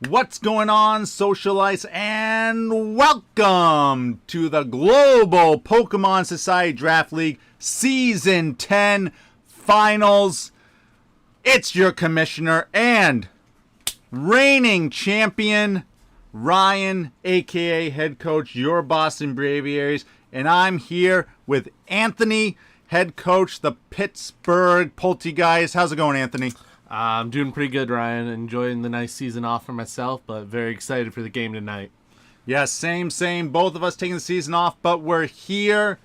What's going on, Socialites, and welcome to the Global Pokemon Society Draft League Season 10 Finals. It's your commissioner and reigning champion, Ryan, aka head coach, your Boston Braviaries, and I'm here with Anthony, head coach, the Pittsburgh Poltergeist. How's it going, Anthony? I'm doing pretty good, Ryan. Enjoying the nice season off for myself, but very excited for the game tonight. Yes, same. Both of us taking the season off, but we're here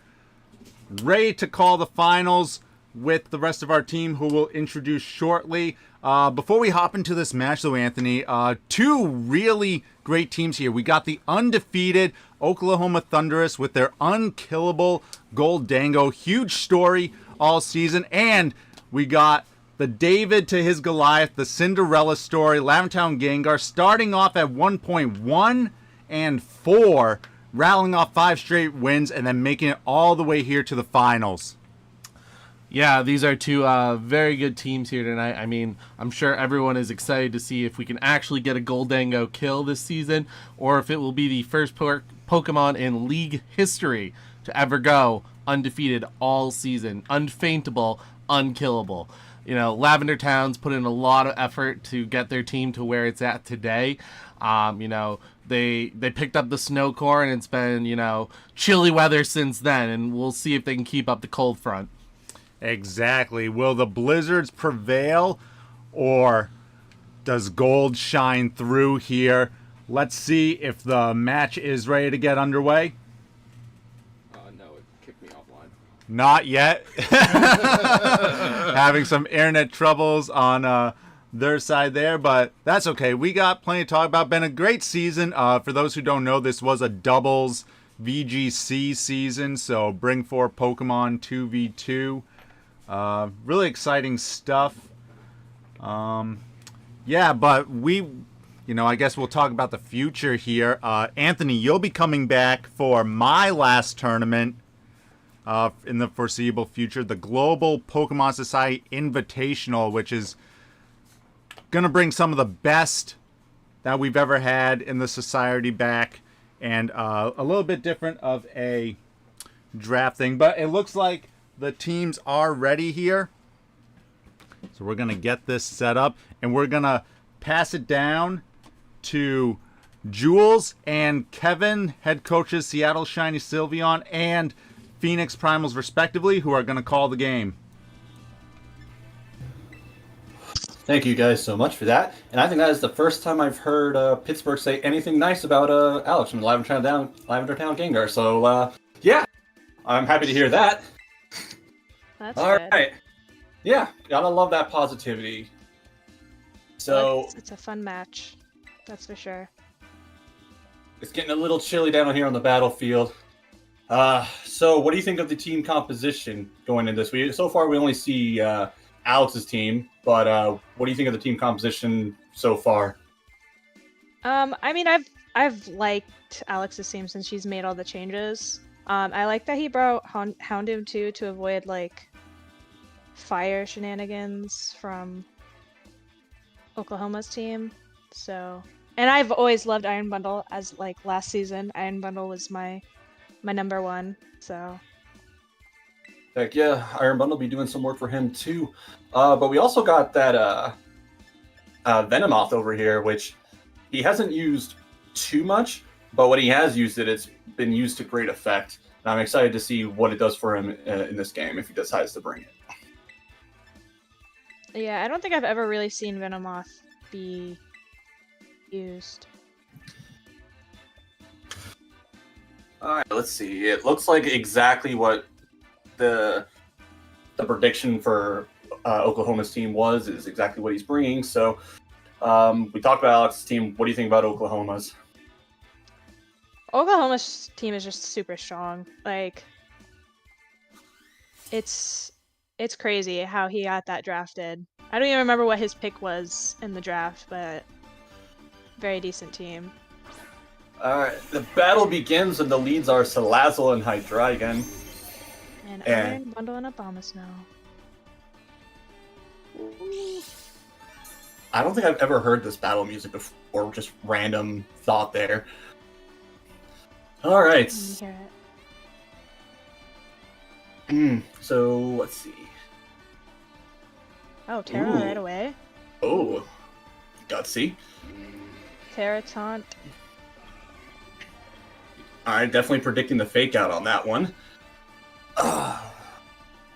ready to call the finals with the rest of our team, who we'll introduce shortly. Before we hop into this match, though, Anthony, two really great teams here. We got the undefeated Oklahoma Thundurus with their Unkillable Gholdengo. Huge story all season. And we got the David to his Goliath, the Cinderella Story, Lavender Town Gengars, starting off at 1.1 and 4, rattling off 5 straight wins, and then making it all the way here to the finals. Yeah, these are two very good teams here tonight. I mean, I'm sure everyone is excited to see if we can actually get a Gholdengo kill this season, or if it will be the first Pokemon in league history to ever go undefeated all season, unfaintable, unkillable. You know, Lavender Town's put in a lot of effort to get their team to where it's at today. They picked up the snow core, and it's been, chilly weather since then, and we'll see if they can keep up the cold front. Exactly. Will the blizzards prevail, or does gold shine through here? Let's see if the match is ready to get underway. No, it kicked me offline. Not yet. Having some internet troubles on their side there, but that's okay. We got plenty to talk about. Been a great season. For those who don't know, this was a doubles VGC season, so bring 4 Pokemon 2v2. Really exciting stuff. Yeah, but I guess we'll talk about the future here. Anthony, you'll be coming back for my last tournament in the foreseeable future, the Global Pokemon Society Invitational, which is going to bring some of the best that we've ever had in the society back, and a little bit different of a draft thing, but it looks like the teams are ready here. So we're going to get this set up, and we're going to pass it down to Jules and Kevin, head coaches, Seattle Shiny Sylveon and Phoenix Primals respectively, who are going to call the game. Thank you guys so much for that. And I think that is the first time I've heard Pittsburgh say anything nice about Alex from Lavender Town Gengars. So, yeah, I'm happy to hear that. That's All good. right. Yeah, gotta love that positivity. So Well, it's a fun match, that's for sure. it's getting a little chilly down here on the battlefield. So what do you think of the team composition going into this week? So far, we only see Alex's team, but what do you think of the team composition so far? I mean, I've liked Alex's team since she's made all the changes. I like that he brought Houndoom too to avoid fire shenanigans from Oklahoma's team. So, and I've always loved Iron Bundle. As last season, Iron Bundle was my number one. So. Heck yeah, Iron Bundle will be doing some work for him too. But we also got that Venomoth over here, which he hasn't used too much, but when he has used it, it's been used to great effect. And I'm excited to see what it does for him in this game if he decides to bring it. Yeah, I don't think I've ever really seen Venomoth be used. All right, let's see. It looks like exactly what the prediction for Oklahoma's team is exactly what he's bringing. So we talked about Alex's team. What do you think about Oklahoma's? Oklahoma's team is just super strong. It's crazy how he got that drafted. I don't even remember what his pick was in the draft, but very decent team. Alright, the battle begins and the leads are Salazzle and Hydreigon. And Iron Bundle and Abomasnow. I don't think I've ever heard this battle music before. Just random thought there. All right. Hear it. So let's see. Oh, Terra Ooh. right away. Oh, gutsy. Terra taunt. All right, definitely predicting the fake out on that one.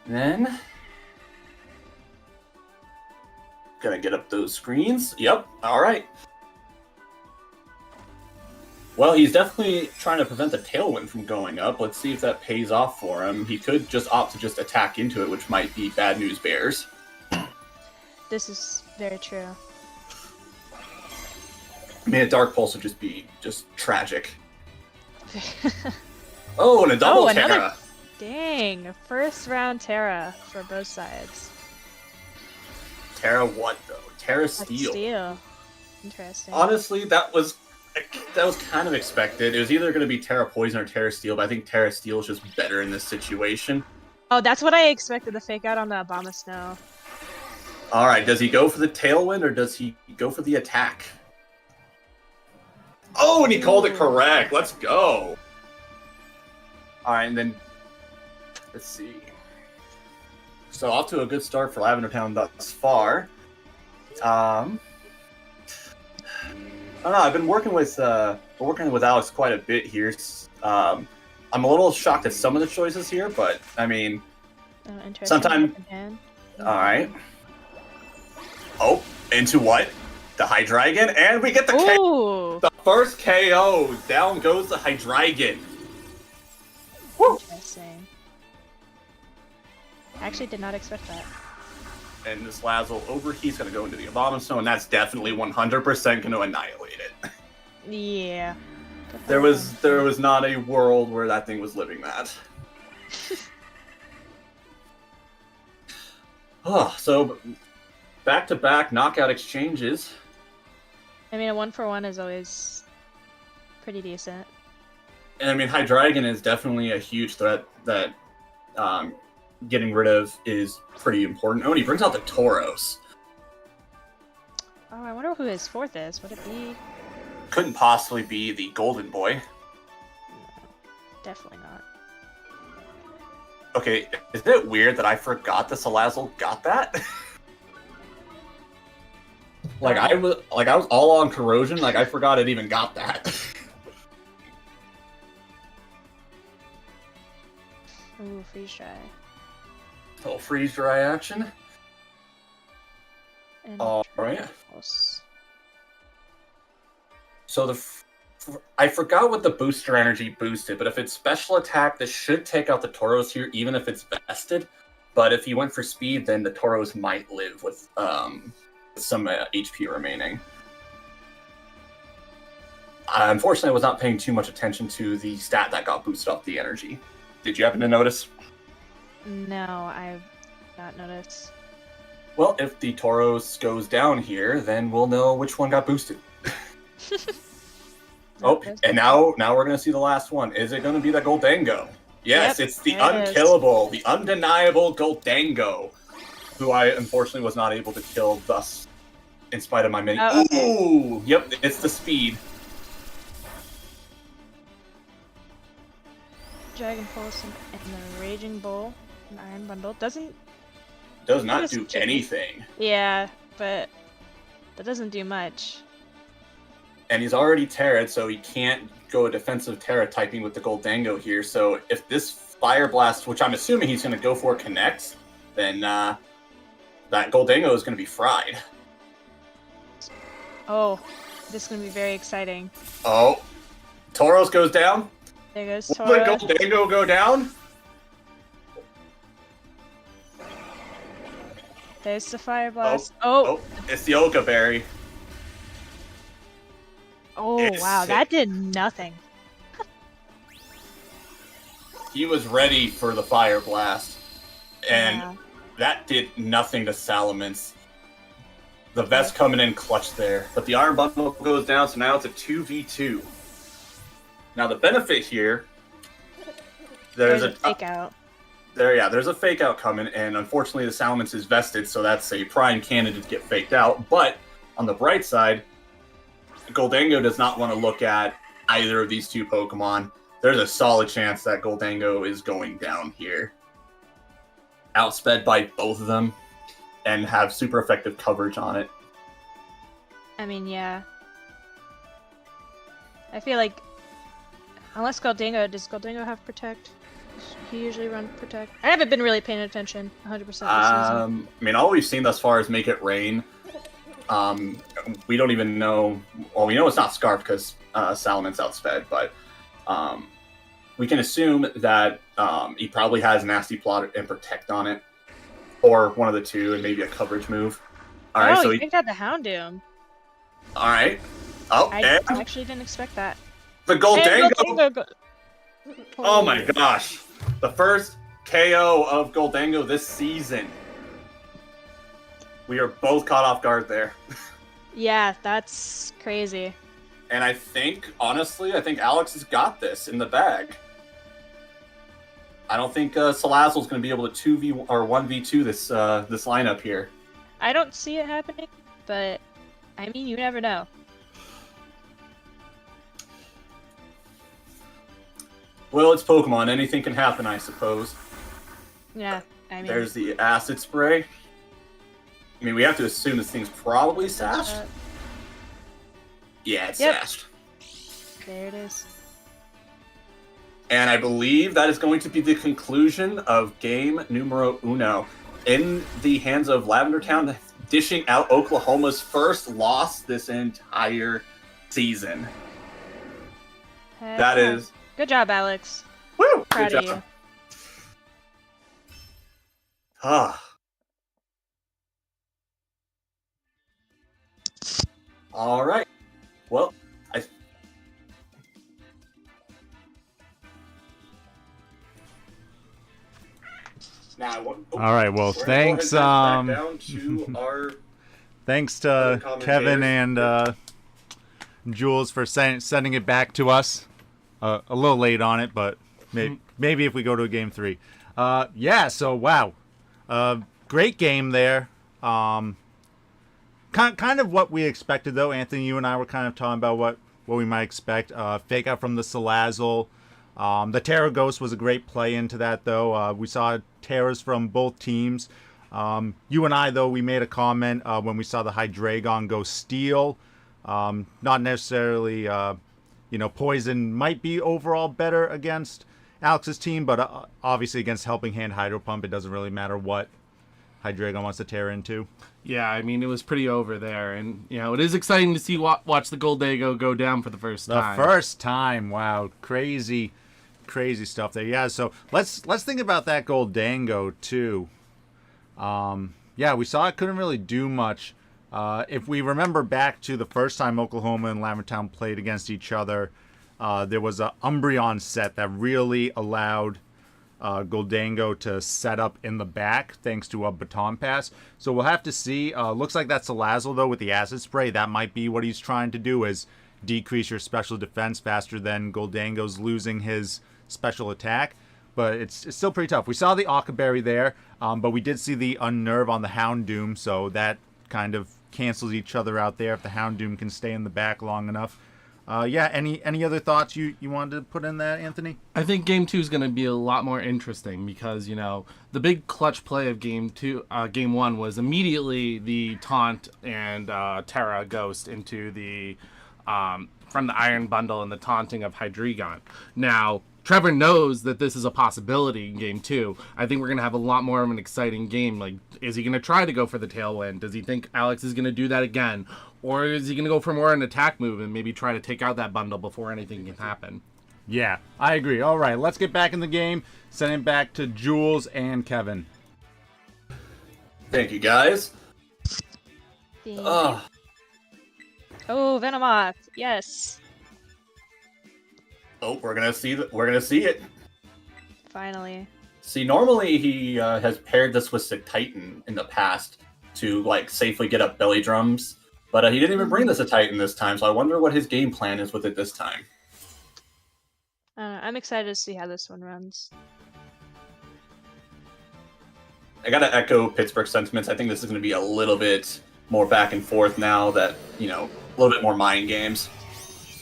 Then gonna get up those screens. Yep. All right. Well, he's definitely trying to prevent the tailwind from going up. Let's see if that pays off for him. He could just opt to just attack into it, which might be bad news bears. This is very true. I mean, a Dark Pulse would just be tragic. Oh, and a double another- Terra. Dang, first round Terra for both sides. Terra what, though? Terra That's Steel. Steel. Interesting. Honestly, that was kind of expected. It was either going to be Terra Poison or Terra Steel, but I think Terra Steel is just better in this situation. Oh, that's what I expected the fake out on the Obama Snow. All right, does he go for the Tailwind or does he go for the attack? Oh, and he called it correct. Let's go. All right, and then let's see. So off to a good start for Lavender Town thus far. I don't know. I've been working with Alex quite a bit here. I'm a little shocked at some of the choices here, but I mean, Oh, interesting. Sometime- Hand. all right. Oh, into what? The Hydreigon, and we get the KO. Ooh, The first KO. Down goes the Hydreigon. Woo! interesting. I actually did not expect that. And this Lazzle overheat's going to go into the Abomasnow, and that's definitely 100% going to annihilate it. Yeah. There was not a world where that thing was living that. So back-to-back knockout exchanges. I mean, a 1-for-1 is always pretty decent. And I mean, Hydreigon is definitely a huge threat that getting rid of is pretty important. Oh, and he brings out the Tauros. Oh, I wonder who his fourth is. Would it be? Couldn't possibly be the Golden Boy. Definitely not. Okay, is it weird that I forgot the Salazzle got that? I was all on corrosion, like I forgot it even got that. Ooh, freeze dry. Little freeze dry action. And All right. Pulse. So I forgot what the booster energy boosted, but if it's special attack, this should take out the Tauros here, even if it's vested. But if he went for speed, then the Tauros might live with some HP remaining. Unfortunately, I was not paying too much attention to the stat that got boosted up the energy. Did you happen to notice? No, I've not noticed. Well, if the Tauros goes down here, then we'll know which one got boosted. Oh, and now we're going to see the last one. Is it going to be the Gholdengo? Yes, Yep, it's the there it is. unkillable, the undeniable Gholdengo, who I unfortunately was not able to kill thus, in spite of my many. Oh, okay. Ooh, yep, it's the speed. Dragon Pulse and the Raging Bull, an Iron Bundle doesn't. Does not Just do kidding. anything. Yeah, but that doesn't do much. And he's already Terra, so he can't go a defensive Terra typing with the Gholdengo here. So if this Fire Blast, which I'm assuming he's going to go for, connects, then that Gholdengo is going to be fried. Oh, this is gonna be very exciting. Oh, Tauros goes down. There goes Will the Tora. Gholdengo go down? There's the Fire Blast. Oh, Oh, it's the Oka Berry. it's wow, sick. that did nothing. He was ready for the Fire Blast, and Yeah. that did nothing to Salamence. The Vest coming in clutch there, but the Iron Bundle goes down, so now it's a 2v2. Now the benefit here, there's a fake out. there's a fake out coming, and unfortunately the Salamence is vested, so that's a prime candidate to get faked out. But on the bright side, Gholdengo does not want to look at either of these two Pokemon. There's a solid chance that Gholdengo is going down here. Outsped by both of them and have super effective coverage on it. I mean, yeah. I feel like, unless Gholdengo, does Gholdengo have Protect? Does he usually run Protect? I haven't been really paying attention 100% this season. I mean, all we've seen thus far is Make It Rain. We don't even know. Well, we know it's not Scarf because Salaman's outsped, but we can assume that he probably has Nasty Plot and Protect on it, or one of the two, and maybe a coverage move. All right, so he picked out the Houndoom. All right. Oh, I and actually didn't expect that. the Gholdengo. Oh my gosh. The first KO of Gholdengo this season. We are both caught off guard there. Yeah, that's crazy. And I think, honestly, Alex has got this in the bag. I don't think Salazzle's going to be able to 2v or 1v2 this lineup here. I don't see it happening, but I mean, you never know. Well, it's Pokemon. Anything can happen, I suppose. Yeah, I mean... There's the Acid Spray. I mean, we have to assume this thing's probably sashed. Yeah, it's sashed. There it is. And I believe that is going to be the conclusion of game numero uno. In the hands of Lavender Town, dishing out Oklahoma's first loss this entire season. That is... Good job, Alex. Woo! Proud Good of job. you. All right. Well, All right. Well, thanks. Back down to our Thanks to Kevin and Jules for sending it back to us. A little late on it, but maybe if we go to a game 3. Yeah. So wow, great game there. Kind of what we expected though. Anthony, you and I were kind of talking about what we might expect. Fake out from the Salazzle. The Terra Ghost was a great play into that though. We saw Terras from both teams. You and I though, we made a comment when we saw the Hydreigon go Steel. Not necessarily, Poison might be overall better against Alex's team, but obviously against Helping Hand Hydro Pump, it doesn't really matter what Hydreigon wants to tear into. Yeah, I mean, it was pretty over there. And, it is exciting to see watch the Gholdengo go down for the first time. The first time. Wow. Crazy stuff there. Yeah, so let's think about that Gholdengo, too. Yeah, we saw it couldn't really do much. If we remember back to the first time Oklahoma and Lavender Town played against each other, there was a Umbreon set that really allowed Gholdengo to set up in the back thanks to a baton pass. So we'll have to see. Looks like that's Salazzle though with the Acid Spray. That might be what he's trying to do, is decrease your special defense faster than Gholdengo's losing his special attack. But it's still pretty tough. We saw the Occaberry there, but we did see the Unnerve on the Houndoom, so that kind of cancels each other out there if the Houndoom can stay in the back long enough. Yeah, any other thoughts you wanted to put in that, Anthony? I think Game 2 is going to be a lot more interesting because, the big clutch play of Game 1 was immediately the taunt and Terra Ghost into the from the Iron Bundle and the taunting of Hydreigon. Now, Trevor knows that this is a possibility in Game 2. I think we're going to have a lot more of an exciting game. Like, is he going to try to go for the Tailwind? Does he think Alex is going to do that again? Or is he going to go for more an attack move and maybe try to take out that bundle before anything can happen? Yeah, I agree. All right, let's get back in the game. Send it back to Jules and Kevin. Thank you, guys. Oh, Venomoth. Yes. Oh, we're gonna see it. Finally. See, normally he has paired this with Sick Titan in the past to safely get up belly drums, but he didn't even bring this a Titan this time. So I wonder what his game plan is with it this time. I'm excited to see how this one runs. I gotta echo Pittsburgh sentiments. I think this is gonna be a little bit more back and forth now that, a little bit more mind games.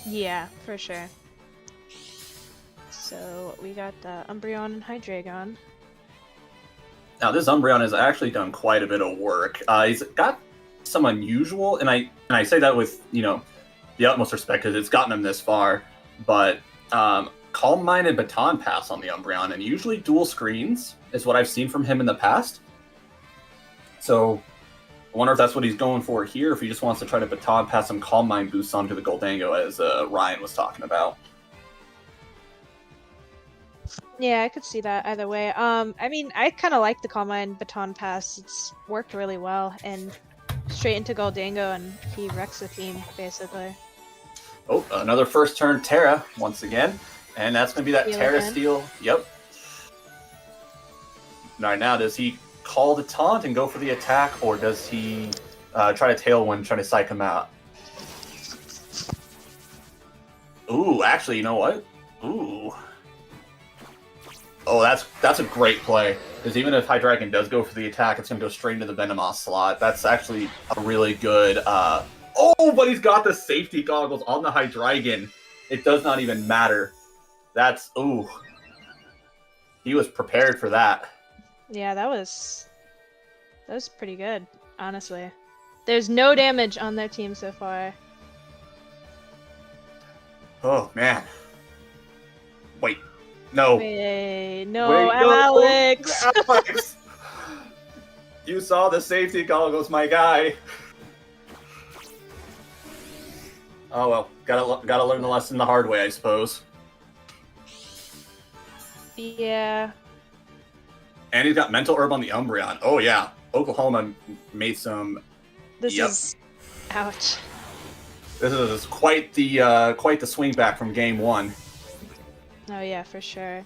Yeah, for sure. So we got Umbreon and Hydreigon. Now this Umbreon has actually done quite a bit of work. He's got some unusual, and I say that with the utmost respect because it's gotten him this far. But Calm Mind and Baton Pass on the Umbreon, and usually dual screens is what I've seen from him in the past. So I wonder if that's what he's going for here, if he just wants to try to Baton Pass some Calm Mind boosts onto the Gholdengo, as Ryan was talking about. Yeah, I could see that either way. I mean, I kind of like the Calm Mind Baton Pass. It's worked really well, and straight into Gholdengo, and he wrecks the team, basically. Oh, another first turn Terra once again, and that's going to be that Steal Terra again. Steal. Yep. All right, now does he call the taunt and go for the attack, or does he try to Tailwind, try to psych him out? Ooh, actually, you know what? Ooh. Oh, that's a great play. Because even if Hydreigon does go for the attack, it's going to go straight into the Venomoth slot. That's actually a really good... Oh, but he's got the safety goggles on the Hydreigon. It does not even matter. That's... Ooh. He was prepared for that. Yeah, that was pretty good, honestly. There's no damage on their team so far. Oh, man. Wait. No. Wait, no, Wait, Alex! Alex! You saw the safety goggles, my guy. Oh well, gotta learn the lesson the hard way, I suppose. Yeah. And he's got Mental Herb on the Umbreon. Oh yeah, Oklahoma made some. This Yep. is... Ouch. This is quite the swing back from game one. Oh yeah, for sure.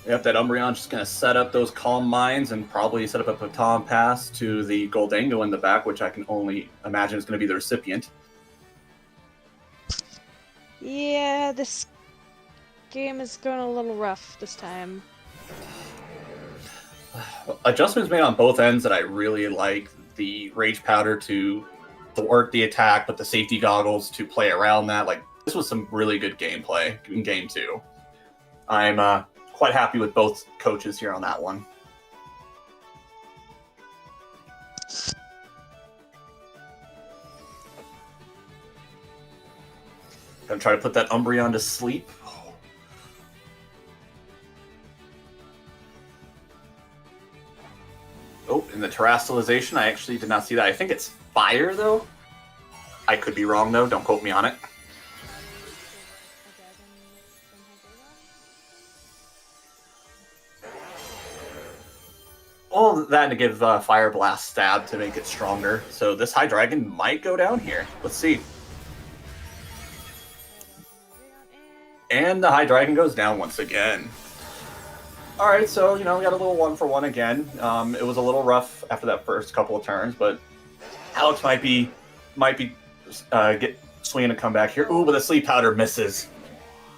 Yep, that Umbreon's just gonna set up those Calm Minds and probably set up a Baton Pass to the Gholdengo in the back, which I can only imagine is gonna be the recipient. Yeah, this game is going a little rough this time. Adjustments made on both ends that I really like. The Rage Powder to work the attack, but the safety goggles to play around that. Like, this was some really good gameplay in game two. I'm quite happy with both coaches here on that one. Gonna try to put that Umbreon to sleep. Oh, in the terrestrialization, I actually did not see that. I think it's fire, though. I could be wrong, though. Don't quote me on it. Well, that to give Fire Blast stab to make it stronger. So this Hydreigon might go down here. Let's see. And the Hydreigon goes down once again. Alright, so, we got a little 1-for-1 again. It was a little rough after that first couple of turns, but Alex might be swinging a comeback here. Ooh, but the Sleep Powder misses.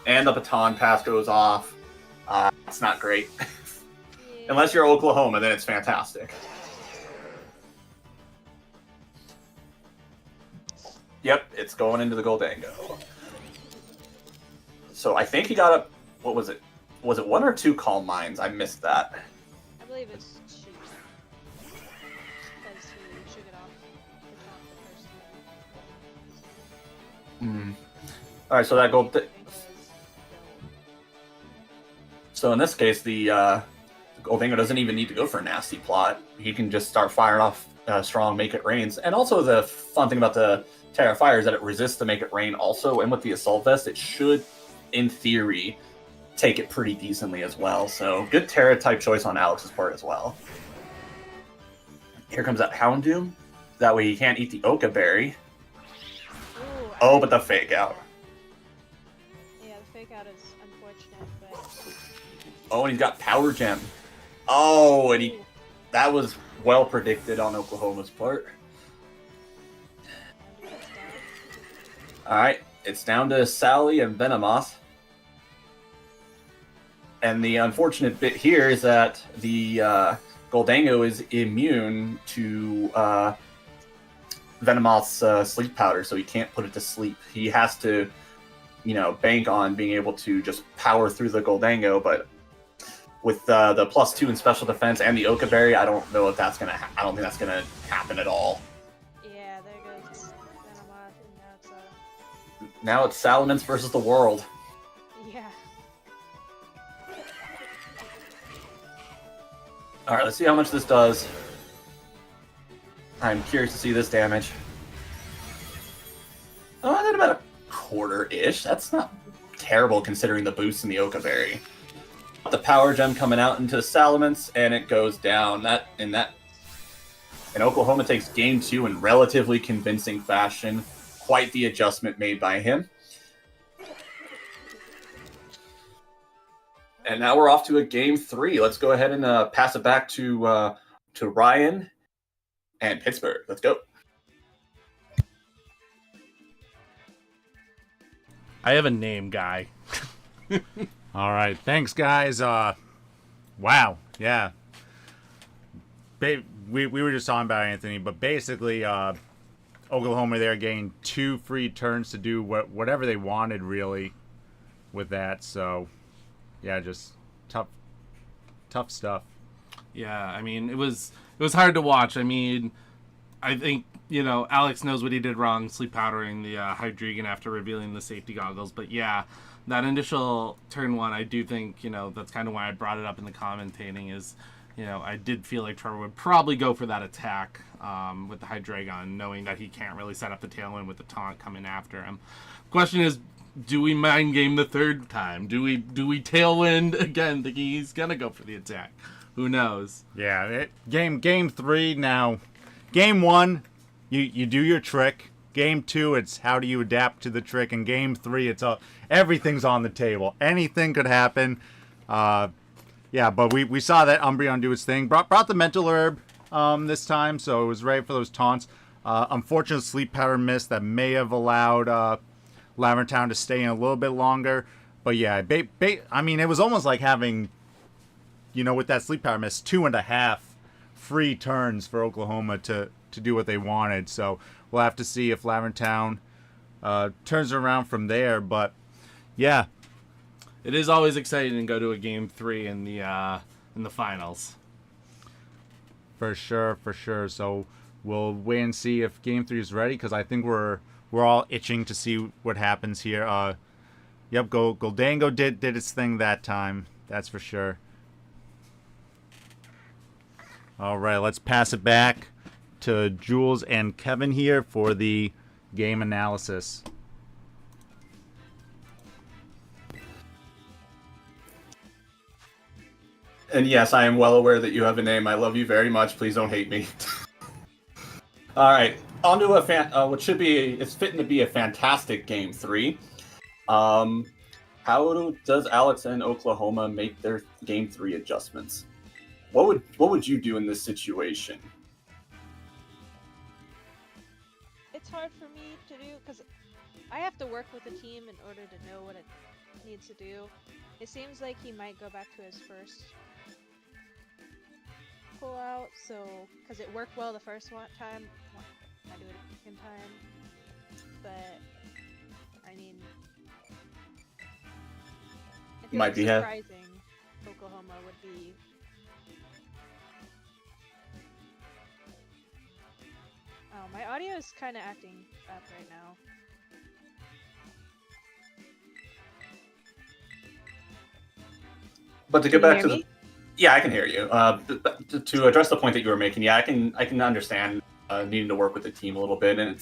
And the Baton Pass goes off. It's not great. Unless you're Oklahoma, then it's fantastic. Yep, it's going into the Gholdengo. So I think he got up. What was it? Was it 1 or 2 Calm Minds? I missed that. I believe it's 2. Because he shook it off the first time. All right, so that gold. So in this case, the Gholdengo doesn't even need to go for a nasty plot. He can just start firing off strong Make It Rains. And also the fun thing about the Terra Fire is that it resists the Make It Rain also. And with the Assault Vest, it should, in theory, take it pretty decently as well. So good Terra type choice on Alex's part as well. Here comes that Houndoom. That way he can't eat the Oka Berry. Ooh, Oh, but the Fake Out. Yeah, the fake out is unfortunate, but... Oh, and he's got Power Gem. Oh, and that was well predicted on Oklahoma's part. Alright, it's down to Sally and Venomoth. And the unfortunate bit here is that the Gholdengo is immune to Venomoth's sleep powder, so he can't put it to sleep. He has to, bank on being able to just power through the Gholdengo, but with the +2 in special defense and the Oka Berry, I don't know if that's gonna. I don't think that's gonna happen at all. Yeah, there goes Venomoth, and Now it's Salamence versus the world. yeah. All right, let's see how much this does. I'm curious to see this damage. Oh, I did about a quarter-ish. That's not terrible considering the boost in the Oka Berry. The power gem coming out into Salamence, and it goes down. And Oklahoma takes game 2 in relatively convincing fashion. Quite the adjustment made by him. And now we're off to a game 3. Let's go ahead and pass it back to Ryan and Pittsburgh. Let's go. I have a name, guy. All right, thanks, guys. Wow, yeah. We were just talking about Anthony, but basically, Oklahoma there gained 2 free turns to do whatever they wanted, really, with that. So, yeah, just tough stuff. Yeah, I mean, it was hard to watch. I mean, I think, Alex knows what he did wrong, sleep powdering the Hydreigon after revealing the safety goggles. But yeah, that initial turn 1, I do think, that's kind of why I brought it up in the commentating is, I did feel like Trevor would probably go for that attack with the Hydreigon, knowing that he can't really set up the tailwind with the taunt coming after him. Question is, do we mind game the third time? Do we tailwind again, thinking he's gonna go for the attack? Who knows? Yeah, game 3 now. Game 1, you do your trick. Game 2, it's how do you adapt to the trick. And game 3, it's everything's on the table. Anything could happen. Yeah, but we saw that Umbreon do its thing. Brought the mental herb this time, so it was right for those taunts. Unfortunate sleep powder miss that may have allowed Lavender Town to stay in a little bit longer. But yeah, I mean, it was almost like having, with that sleep powder miss, 2.5 free turns for Oklahoma to do what they wanted. So we'll have to see if Lavender Town turns around from there. But yeah, it is always exciting to go to a game 3 in the finals. For sure. So we'll wait and see if game 3 is ready, because I think we're all itching to see what happens here. Yep, Gholdengo did its thing that time. That's for sure. All right, let's pass it back to Jules and Kevin here for the game analysis. And yes, I am well aware that you have a name. I love you very much. Please don't hate me. All right, on to what should be it's fitting to be a fantastic game 3. How does Alex and Oklahoma make their game 3 adjustments? What would you do in this situation? It's hard for me to do because I have to work with the team in order to know what it needs to do. It seems like he might go back to his first pull out, so because it worked well the first time, I do it a second time. But I mean, I feel Might like be surprising. Oklahoma would be. Oh, my audio is kind of acting up right now. But to get back to yeah, I can hear you. To address the point that you were making, yeah, I can understand needing to work with the team a little bit, and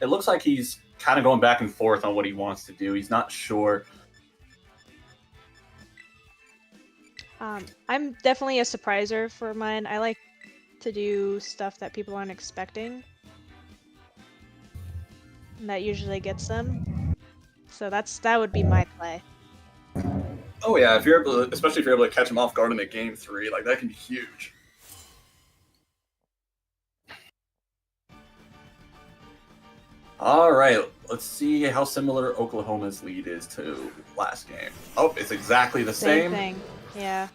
it looks like he's kind of going back and forth on what he wants to do. He's not sure. I'm definitely a surpriser for mine. I like to do stuff that people aren't expecting. And that usually gets them. So that would be my play. Oh yeah, especially if you're able to catch him off guard in a game 3, like that can be huge. All right, let's see how similar Oklahoma's lead is to last game. Oh, it's exactly the same. Same thing, yeah.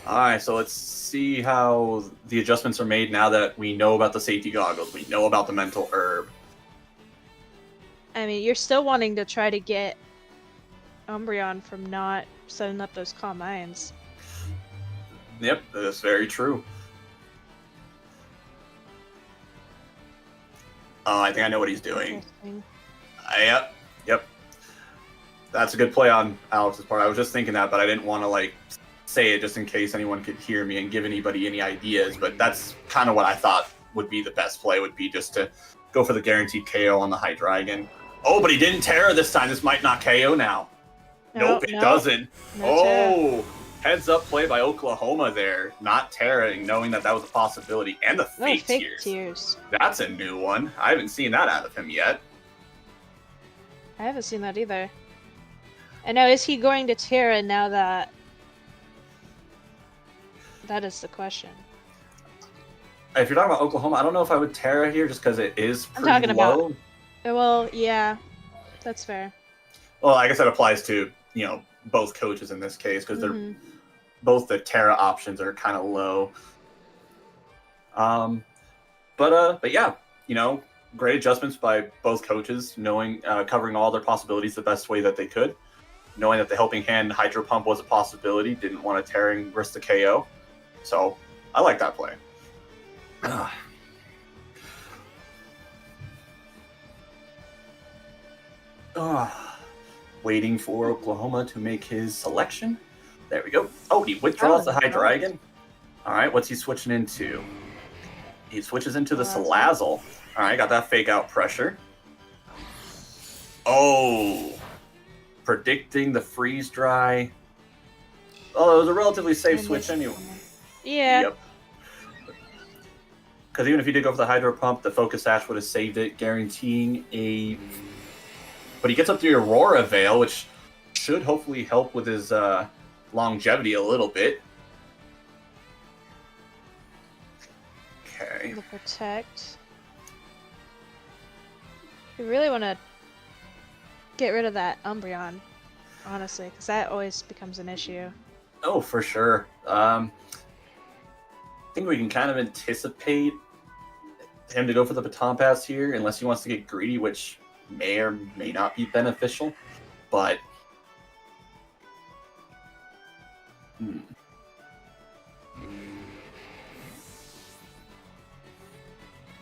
All right, so let's see how the adjustments are made now that we know about the safety goggles. We know about the mental herb. I mean, you're still wanting to try to get Umbreon from not setting up those calm minds. Yep, that's very true. Oh, I think I know what he's doing. Interesting. Yep. That's a good play on Alex's part. I was just thinking that, but I didn't want to like say it just in case anyone could hear me and give anybody any ideas. But that's kind of what I thought would be the best play, would be just to go for the guaranteed KO on the Hydreigon. Oh, but he didn't Terra this time. This might not KO now. Nope, it doesn't. No Terra. Heads up play by Oklahoma there. Not Terraing, knowing that that was a possibility. And the No, fake fake tears. tears. That's a new one. I haven't seen that out of him yet. I haven't seen that either. And now, is he going to Terra now that... That is the question. If you're talking about Oklahoma, I don't know if I would Terra here just because it is I'm pretty talking low. about... Well, yeah. That's fair. Well, I guess that applies to, you know, both coaches in this case because they're Mhm. both the Terra options are kind of low. But yeah, you know, great adjustments by both coaches, knowing covering all their possibilities the best way that they could, knowing that the helping hand Hydro Pump was a possibility, didn't want to Terraing risk the KO. So I like that play. Waiting for Oklahoma to make his selection. There we go. Oh, he withdraws the Hydreigon. All right, what's he switching into? He switches into the Salazzle. All right, got that fake out pressure. Oh, predicting the freeze dry. Oh, it was a relatively safe switch anyway. Yeah. Yep. Because even if he did go for the Hydro Pump, the Focus Sash would have saved it, guaranteeing a... But he gets up to the Aurora Veil, which should hopefully help with his longevity a little bit. Okay. The Protect. We really want to get rid of that Umbreon, honestly, because that always becomes an issue. Oh, for sure. I think we can kind of anticipate him to go for the Baton Pass here, unless he wants to get greedy, which may or may not be beneficial. But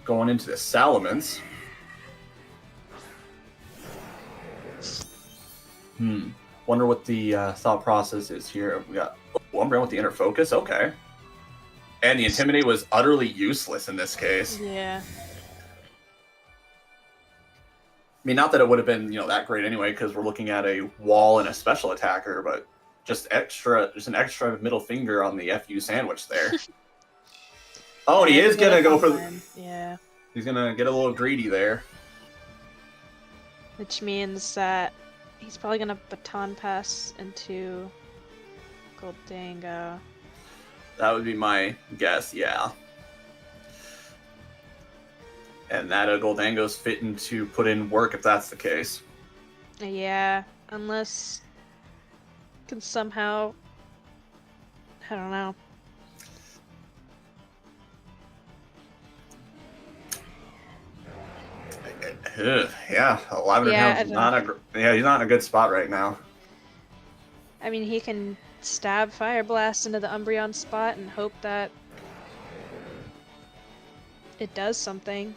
going into the Salamence. Wonder what the thought process is here. We got Umbreon with the Inner Focus. Okay. And the Intimidate was utterly useless in this case. Yeah. I mean, not that it would have been, you know, that great anyway, because we're looking at a wall and a special attacker, but just an extra middle finger on the FU sandwich there. Oh, and he is gonna go for Yeah. He's gonna get a little greedy there. Which means that he's probably gonna Baton Pass into Gholdengo. That would be my guess, yeah. And that Gholdengo's fitting to put in work if that's the case. Yeah, unless can somehow, I don't know. Yeah, Lavender Town's he's not in a good spot right now. I mean, he can stab Fire Blast into the Umbreon spot and hope that it does something.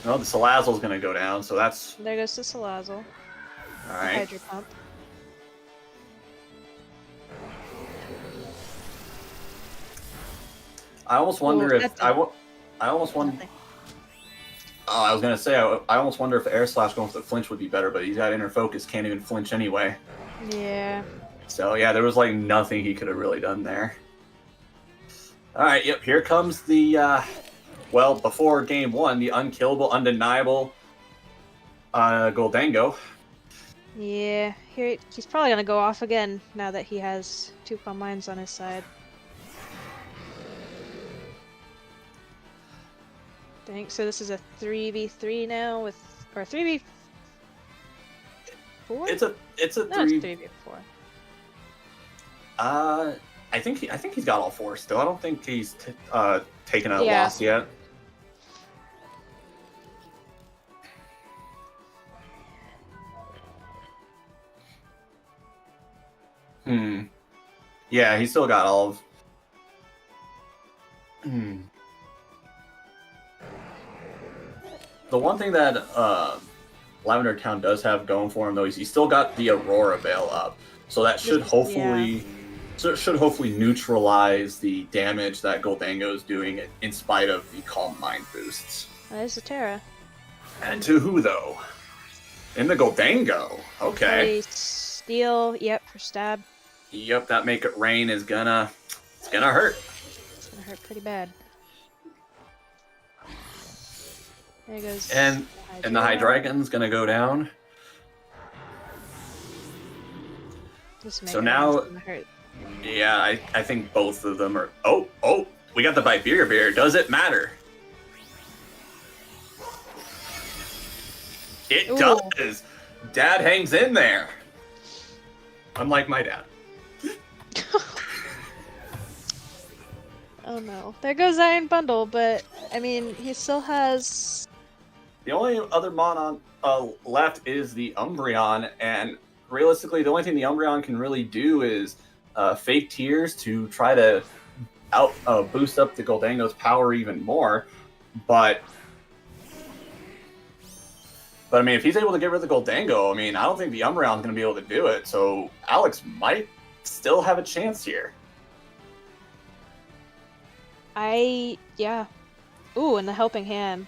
Well, the Salazzle's gonna go down, so that's There goes the Salazzle. all The right. Hydro Pump. I almost wonder Ooh, if I almost wonder. Nothing. Oh, I was gonna say I almost wonder if Air Slash going for the flinch would be better, but he's got Inner Focus, can't even flinch anyway. Yeah. So yeah, there was like nothing he could have really done there. All right, yep. Here comes the well, before game one, the unkillable, undeniable Gholdengo. Yeah. He's probably gonna go off again now that he has two Calm Minds on his side. Dang, so this is a 3v3 now with, or 3v... 4? It's a No, it's 3. 3v4. I think he's got all 4 still. I don't think he's taken a Yeah. loss yet. Yeah, he's still got all of. The one thing that Lavender Town does have going for him, though, is he's still got the Aurora Veil up, so that should hopefully neutralize the damage that Gholdengo is doing in spite of the Calm Mind boosts. There's a Terra. And to who though? In the Gholdengo. Okay. A steal. Yep, for stab. Yep, that Make It Rain is gonna hurt. It's gonna hurt pretty bad. There goes. And the High Dragon's gonna go down. So now, yeah, I think both of them are. Oh, we got the Bibeer Bear. Does it matter? It Ooh. does. Dad hangs in there. Unlike my dad. Oh no. There goes Iron Bundle, but I mean, he still has. The only other mon on left is the Umbreon, and realistically, the only thing the Umbreon can really do is fake tears to try to boost up the Gholdengo's power even more. But I mean, if he's able to get rid of the Gholdengo, I mean, I don't think the Umbreon's going to be able to do it. So Alex might still have a chance here. Yeah. Ooh, and the Helping Hand.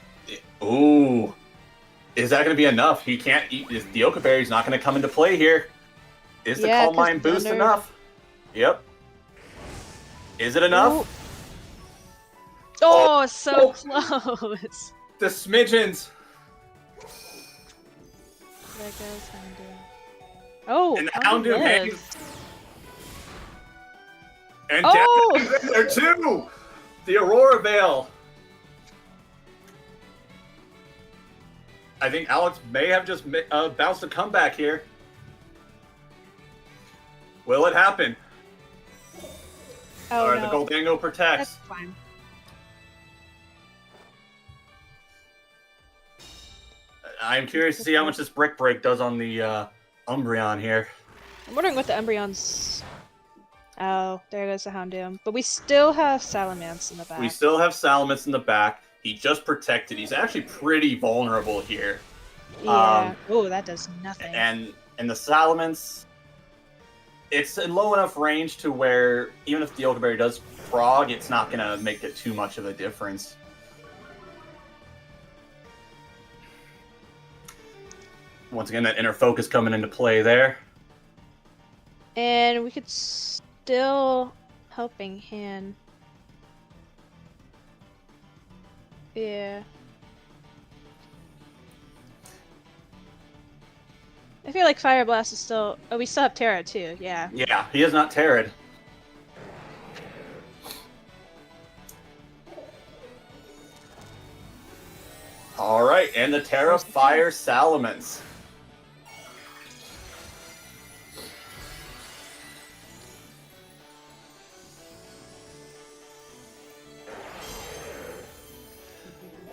Ooh. Is that going to be enough? He can't eat. The Oka Berry's not going to come into play here. Is the Calm Mind boost enough? Yep. Is it enough? Ooh. Oh, so close. The smidgens. There goes Houndoom. Oh, And the Houndoom hangs. And Oh! Dad in there too. The Aurora Veil. I think Alex may have just bounced a comeback here. Will it happen? Oh, Or no. the Gholdengo protects. That's fine. I'm curious to see how much this Brick Break does on the Umbreon here. I'm wondering what the Umbreon's. Oh, there goes the Houndoom. But we still have Salamence in the back. We still have Salamence in the back. He just protected. He's actually pretty vulnerable here. Yeah. Oh, that does nothing. And the Salamence, it's in low enough range to where even if the Oka Berry does frog, it's not going to make it too much of a difference. Once again, that inner focus coming into play there. And we could still Helping Hand. Yeah. I feel like Fire Blast is still. Oh, we still have Terra too. Yeah. Yeah, he is not Terrid. All right, and the Terra Fire Salamence.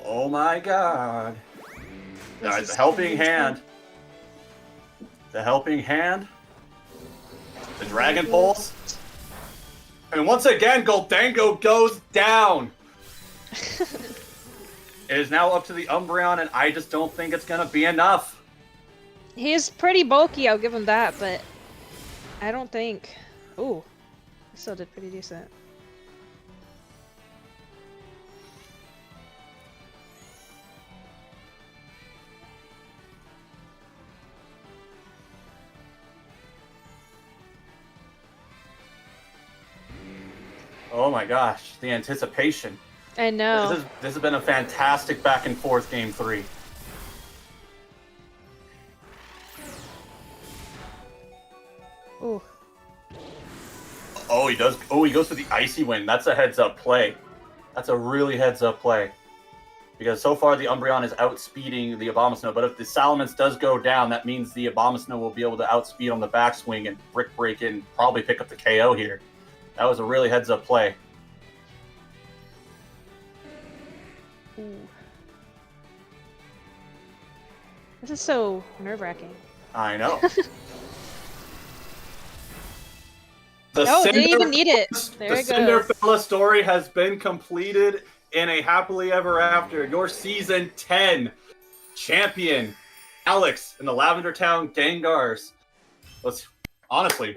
Oh my god. Alright, the Helping Hand. The Helping Hand. The Dragon Pulse. And once again, Gholdengo goes down. It is now up to the Umbreon, and I just don't think it's going to be enough. He's pretty bulky, I'll give him that, but I don't think. Ooh, he still did pretty decent. Oh my gosh, the anticipation. I know. This has been a fantastic back and forth game 3. Ooh. Oh, he does. Oh, he goes for the Icy Wind. That's a heads-up play. That's a really heads-up play. because so far the Umbreon is outspeeding the Abomasnow. But if the Salamence does go down, that means the Abomasnow will be able to outspeed on the backswing and Brick Break it and probably pick up the KO here. That was a really heads-up play. Ooh. This is so nerve-wracking. I know. Oh, didn't even need it. There it goes. Cinderella Story has been completed in a happily ever after. Your season 10 champion, Alex, in the Lavender Town Gengars. Let's honestly,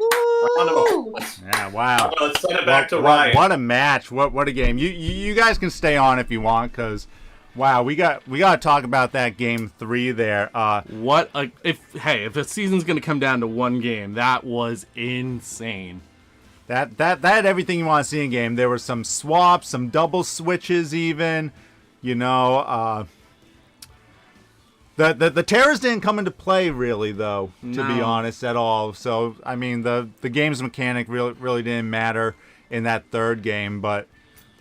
round of applause. Yeah, wow. Let's send it back to Ryan. What a match! What a game! You guys can stay on if you want, because wow, we got to talk about that game 3 there. If a season's gonna come down to one game, that was insane. That had everything you want to see in a game. There were some swaps, some double switches, even. You know, the terrors didn't come into play really, though, to be honest, at all. So I mean, the game's mechanic really didn't matter in that third game, but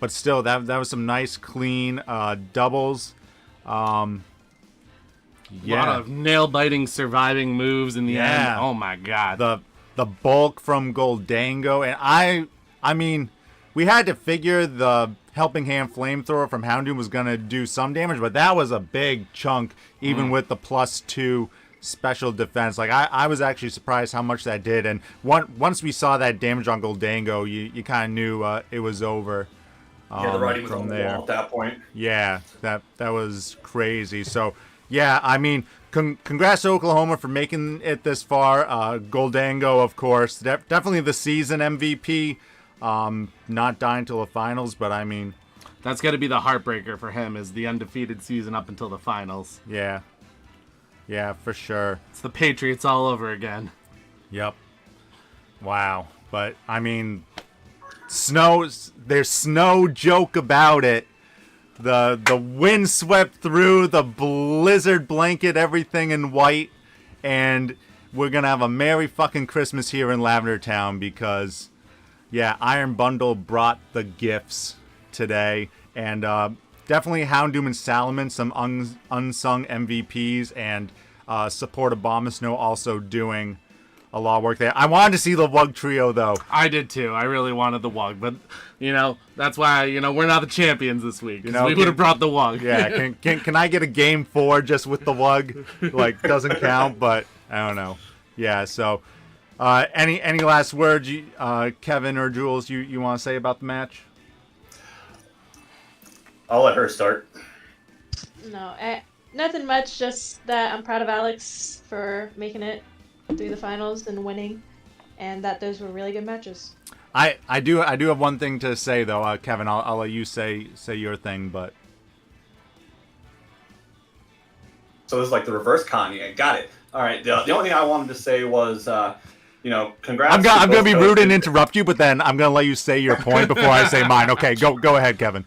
still, that was some nice clean doubles. Yeah, A lot of nail-biting, surviving moves in the end. Oh my god. The bulk from Gholdengo, and I mean, we had to figure the Helping Hand Flamethrower from Houndoom was gonna do some damage, but that was a big chunk, even with the +2 special defense. Like I was actually surprised how much that did, and once we saw that damage on Gholdengo, you kind of knew it was over. Yeah, the writing was on the wall at that point. Yeah, that was crazy. So yeah, I mean, congrats to Oklahoma for making it this far. Gholdengo, of course, definitely the season MVP. Not dying till the finals, but I mean, that's got to be the heartbreaker for him, is the undefeated season up until the finals. Yeah, for sure. It's the Patriots all over again. Yep. Wow. But I mean, there's no joke about it. The wind swept through, the blizzard blanket everything in white, and we're gonna have a merry fucking Christmas here in Lavender Town because, yeah, Iron Bundle brought the gifts today, and definitely Houndoom and Salamence, some unsung MVPs, and Support Abomasnow also doing a lot of work there. I wanted to see the Wug Trio, though. I did too. I really wanted the Wug, but that's why we're not the champions this week. We would have brought the Wug. Yeah, can I get a game 4 just with the Wug? Like, doesn't count, but I don't know. Yeah. So, any last words, Kevin or Jules, you want to say about the match? I'll let her start. No, nothing much. Just that I'm proud of Alex for making it through the finals and winning, and that those were really good matches. I do have one thing to say though, Kevin. I'll let you say your thing, but so this is like the reverse Kanye. Got it. All right. The only thing I wanted to say was, congrats. I'm gonna be rude and interrupt you, but then I'm gonna let you say your point before I say mine. Okay, go ahead, Kevin.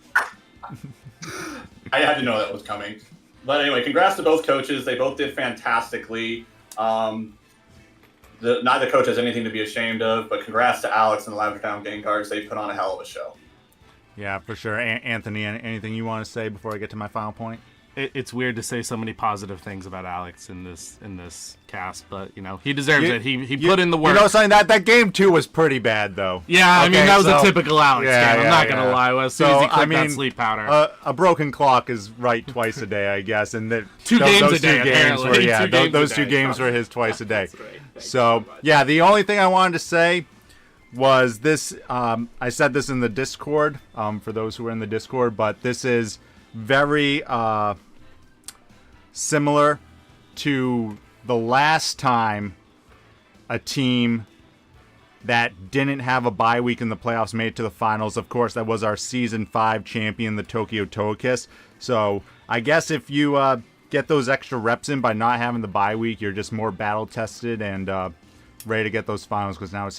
I had to know that was coming. But anyway, congrats to both coaches. They both did fantastically. Neither coach has anything to be ashamed of, but congrats to Alex and the Lavender Town Gengars. They put on a hell of a show. Yeah, for sure. Anthony, anything you want to say before I get to my final point? It's weird to say so many positive things about Alex in this cast, but he deserves it. He put in the work. Something that game 2 was pretty bad though. Yeah, I mean that was a typical Alex game. I'm not gonna lie. As soon as he clicked that sleep powder, a broken clock is right twice a day, I guess, and those 2 games two games were his twice a day. So yeah, the only thing I wanted to say was this. I said this in the Discord for those who are in the Discord, but this is very similar to the last time a team that didn't have a bye week in the playoffs made it to the finals. Of course, that was our Season 5 champion, the Tokyo Tokiss. So I guess if you get those extra reps in by not having the bye week, you're just more battle-tested and ready to get those finals, because now it's